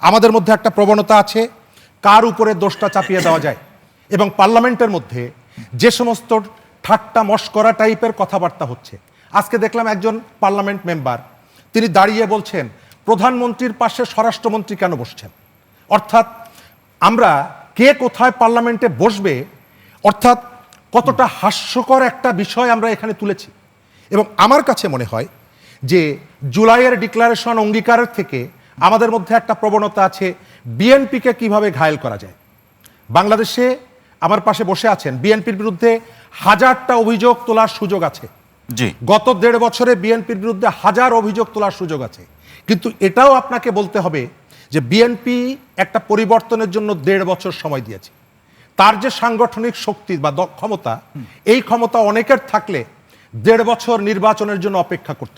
আমাদের মধ্যে একটা প্রবণতা আছে কার উপরে দোষটা চাপিয়ে দেওয়া যায়, এবং পার্লামেন্টের মধ্যে যে সমস্ত ঠাট্টা মশকরা টাইপের কথাবার্তা হচ্ছে। আজকে দেখলাম একজন পার্লামেন্ট মেম্বার তিনি দাঁড়িয়ে বলছেন প্রধানমন্ত্রীর পাশে স্বরাষ্ট্রমন্ত্রী কেন বসছেন। অর্থাৎ আমরা কে কোথায় পার্লামেন্টে বসবে, অর্থাৎ কতটা হাস্যকর একটা বিষয় আমরা এখানে তুলেছি। এবং আমার কাছে মনে হয় যে জুলাইয়ের ডিক্লারেশন অঙ্গীকারের থেকে আমাদের মধ্যে একটা প্রবণতা আছে বিএনপিকে কিভাবে ঘায়েল করা যায়। বাংলাদেশে আমার পাশে বসে আছেন, বিএনপির বিরুদ্ধে হাজারটা অভিযোগ তোলার সুযোগ আছে। গত 1.5 বছরে বিএনপির বিরুদ্ধে হাজার অভিযোগ তোলার সুযোগ আছে, কিন্তু এটাও আপনাকে বলতে হবে যে বিএনপি একটা পরিবর্তনের জন্য 1.5 বছর সময় দিয়েছে। তার যে সাংগঠনিক শক্তি বা ক্ষমতা, এই ক্ষমতা অনেকের থাকলে 1.5 বছর নির্বাচনের জন্য অপেক্ষা করত।